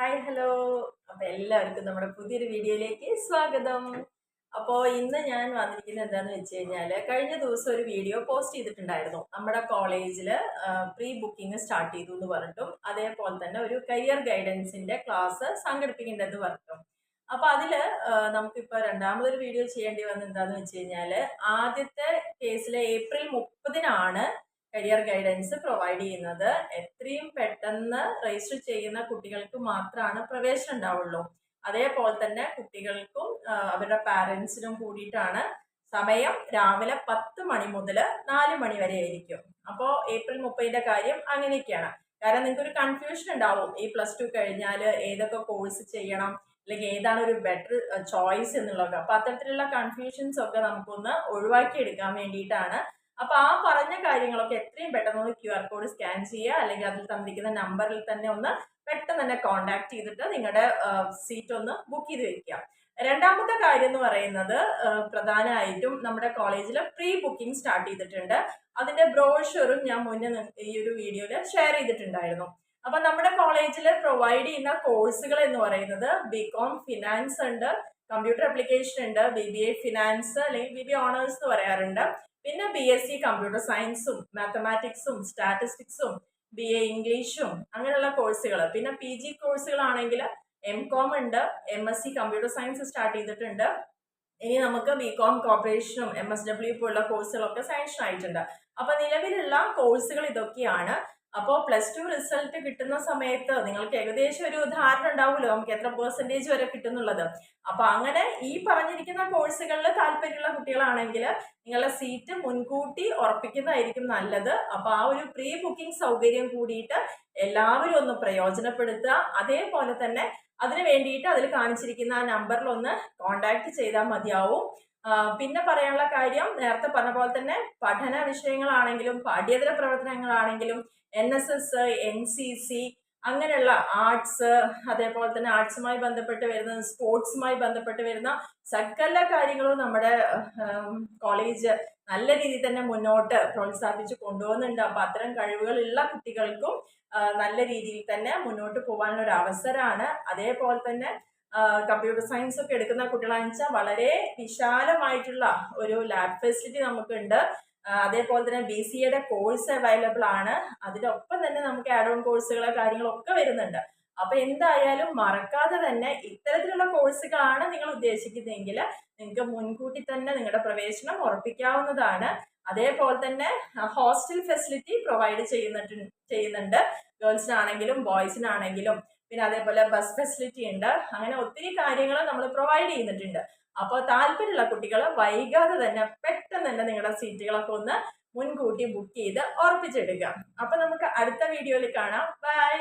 Hi hello. അപ്പോൾ എല്ലാവർക്കും നമ്മുടെ പുതിയൊരു വീഡിയോയിലേക്ക് സ്വാഗതം. അപ്പോൾ ഇന്ന് ഞാൻ വന്നിരിക്കുന്നത് എന്താണെന്ന് വെച്ച് കഴിഞ്ഞാൽ, കഴിഞ്ഞ ദിവസം ഒരു വീഡിയോ പോസ്റ്റ് ചെയ്തിട്ടുണ്ടായിരുന്നു. നമ്മുടെ കോളേജിൽ പ്രീ ബുക്കിംഗ് സ്റ്റാർട്ട് ചെയ്തു എന്ന് പറഞ്ഞിട്ടും, അതേപോലെ തന്നെ ഒരു കരിയർ ഗൈഡൻസിന്റെ ക്ലാസ് സംഘടിപ്പിക്കേണ്ടതെന്ന് പറഞ്ഞിട്ടും. അപ്പോൾ അതിൽ നമുക്കിപ്പോൾ രണ്ടാമതൊരു വീഡിയോ ചെയ്യേണ്ടി വന്നത് എന്താണെന്ന് വെച്ച് കഴിഞ്ഞാൽ, ആദ്യത്തെ കേസിൽ ഏപ്രിൽ 30-നാണ് കരിയർ ഗൈഡൻസ് പ്രൊവൈഡ് ചെയ്യുന്നത്. എത്രയും പെട്ടെന്ന് രജിസ്റ്റർ ചെയ്യുന്ന കുട്ടികൾക്ക് മാത്രമാണ് പ്രവേശനം ഉണ്ടാവുള്ളൂ. അതേപോലെ തന്നെ കുട്ടികൾക്കും അവരുടെ പാരൻസിനും കൂടിയിട്ടാണ്. സമയം രാവിലെ 10 മണി മുതൽ 4 മണി വരെ ആയിരിക്കും. അപ്പോൾ ഏപ്രിൽ 30-ന്റെ കാര്യം അങ്ങനെയൊക്കെയാണ്. കാരണം നിങ്ങൾക്കൊരു കൺഫ്യൂഷൻ ഉണ്ടാവും, ഈ +2 കഴിഞ്ഞാൽ ഏതൊക്കെ കോഴ്സ് ചെയ്യണം, അല്ലെങ്കിൽ ഏതാണ് ഒരു ബെറ്റർ ചോയ്സ് എന്നുള്ളത്. അപ്പോൾ അത്തരത്തിലുള്ള കൺഫ്യൂഷൻസ് ഒക്കെ നമുക്കൊന്ന് ഒഴിവാക്കി എടുക്കാൻ വേണ്ടിയിട്ടാണ്. അപ്പൊ ആ പറഞ്ഞ കാര്യങ്ങളൊക്കെ എത്രയും പെട്ടെന്ന് QR കോഡ് സ്കാൻ ചെയ്യുക, അല്ലെങ്കിൽ അതിൽ തന്നിരിക്കുന്ന നമ്പറിൽ തന്നെ ഒന്ന് പെട്ടെന്ന് തന്നെ കോൺടാക്ട് ചെയ്തിട്ട് നിങ്ങളുടെ സീറ്റ് ഒന്ന് ബുക്ക് ചെയ്ത് വെക്കുക. രണ്ടാമത്തെ കാര്യം എന്ന് പറയുന്നത്, പ്രധാനമായിട്ടും നമ്മുടെ കോളേജിൽ പ്രീ ബുക്കിംഗ് സ്റ്റാർട്ട് ചെയ്തിട്ടുണ്ട്. അതിന്റെ ബ്രോഷറും ഞാൻ മുന്നേ ഈ ഒരു വീഡിയോയിൽ ഷെയർ ചെയ്തിട്ടുണ്ടായിരുന്നു. അപ്പൊ നമ്മുടെ കോളേജിൽ പ്രൊവൈഡ് ചെയ്യുന്ന കോഴ്സുകൾ എന്ന് പറയുന്നത് BCom ഫിനാൻസ് ഉണ്ട്, കമ്പ്യൂട്ടർ ആപ്ലിക്കേഷൻ ഉണ്ട്, BBA ഫിനാൻസ് അല്ലെങ്കിൽ BBA ഓണേഴ്സ് എന്ന് പറയാറുണ്ട്, പിന്നെ BSc കമ്പ്യൂട്ടർ സയൻസും മാത്തമാറ്റിക്സും സ്റ്റാറ്റിസ്റ്റിക്സും BA ഇംഗ്ലീഷും അങ്ങനെയുള്ള കോഴ്സുകൾ. പിന്നെ PG കോഴ്സുകളാണെങ്കിൽ MCom ഉണ്ട്, MSc കമ്പ്യൂട്ടർ സയൻസ് സ്റ്റാർട്ട് ചെയ്തിട്ടുണ്ട്. ഇനി നമുക്ക് BCom കോർപ്പറേഷനും MSW പോലുള്ള കോഴ്സുകളൊക്കെ സാങ്ഷൻ ആയിട്ടുണ്ട്. അപ്പൊ നിലവിലുള്ള കോഴ്സുകൾ ഇതൊക്കെയാണ്. അപ്പോൾ +2 റിസൾട്ട് കിട്ടുന്ന സമയത്ത് നിങ്ങൾക്ക് ഏകദേശം ഒരു ധാരണ ഉണ്ടാവുമല്ലോ നമുക്ക് എത്ര പെർസെൻറ്റേജ് വരെ കിട്ടുന്നുള്ളത്. അപ്പൊ അങ്ങനെ ഈ പറഞ്ഞിരിക്കുന്ന കോഴ്സുകളിൽ താല്പര്യമുള്ള കുട്ടികളാണെങ്കിൽ നിങ്ങളുടെ സീറ്റ് മുൻകൂട്ടി ഉറപ്പിക്കുന്നതായിരിക്കും നല്ലത്. അപ്പൊ ആ ഒരു പ്രീ ബുക്കിംഗ് സൗകര്യം കൂടിയിട്ട് എല്ലാവരും ഒന്ന് പ്രയോജനപ്പെടുത്തുക. അതേപോലെ തന്നെ അതിന് വേണ്ടിയിട്ട് അതിൽ കാണിച്ചിരിക്കുന്ന ആ നമ്പറിൽ ഒന്ന് കോണ്ടാക്ട് ചെയ്താൽ മതിയാവും. പിന്നെ പറയാനുള്ള കാര്യം, നേരത്തെ പറഞ്ഞ പോലെ തന്നെ പഠന വിഷയങ്ങളാണെങ്കിലും പാഠ്യേതര പ്രവർത്തനങ്ങളാണെങ്കിലും NSS, NCC അങ്ങനെയുള്ള ആർട്സ്, അതേപോലെ തന്നെ ആർട്സുമായി ബന്ധപ്പെട്ട് വരുന്ന സ്പോർട്സുമായി ബന്ധപ്പെട്ട് വരുന്ന സകല കാര്യങ്ങളും നമ്മുടെ കോളേജ് നല്ല രീതിയിൽ തന്നെ മുന്നോട്ട് പ്രോത്സാഹിപ്പിച്ച് കൊണ്ടുപോകുന്നുണ്ട്. അപ്പൊ അത്തരം കഴിവുകളുള്ള കുട്ടികൾക്കും നല്ല രീതിയിൽ തന്നെ മുന്നോട്ട് പോകാനുള്ള ഒരു അവസരമാണ്. അതേപോലെ തന്നെ കമ്പ്യൂട്ടർ സയൻസ് ഒക്കെ എടുക്കുന്ന കുട്ടികളാണെന്ന് വെച്ചാൽ വളരെ വിശാലമായിട്ടുള്ള ഒരു ലാബ് ഫെസിലിറ്റി നമുക്കുണ്ട്. അതേപോലെ തന്നെ BCAയുടെ കോഴ്സ് അവൈലബിൾ ആണ്. അതിനൊപ്പം തന്നെ നമുക്ക് ആഡ് ഓൺ കോഴ്സുകളോ കാര്യങ്ങളൊക്കെ വരുന്നുണ്ട്. അപ്പൊ എന്തായാലും മറക്കാതെ തന്നെ ഇത്തരത്തിലുള്ള കോഴ്സുകളാണ് നിങ്ങൾ ഉദ്ദേശിക്കുന്നതെങ്കിൽ നിങ്ങൾക്ക് മുൻകൂട്ടി തന്നെ നിങ്ങളുടെ പ്രവേശനം ഉറപ്പിക്കാവുന്നതാണ്. അതേപോലെ തന്നെ ഹോസ്റ്റൽ ഫെസിലിറ്റി പ്രൊവൈഡ് ചെയ്യുന്നുണ്ട് ഗേൾസിനാണെങ്കിലും ബോയ്സിനാണെങ്കിലും. പിന്നെ അതേപോലെ ബസ് ഫെസിലിറ്റി ഉണ്ട്. അങ്ങനെ ഒത്തിരി കാര്യങ്ങൾ നമ്മൾ പ്രൊവൈഡ് ചെയ്യുന്നുണ്ട്. അപ്പോൾ താല്പര്യമുള്ള കുട്ടികൾ വൈകാതെ തന്നെ പെട്ടെന്ന് തന്നെ നിങ്ങളുടെ സീറ്റുകളൊക്കെ ഒന്ന് മുൻകൂട്ടി ബുക്ക് ചെയ്ത് ഉറപ്പിച്ചെടുക്കുക. അപ്പൊ നമുക്ക് അടുത്ത വീഡിയോയിൽ കാണാം. ബൈ.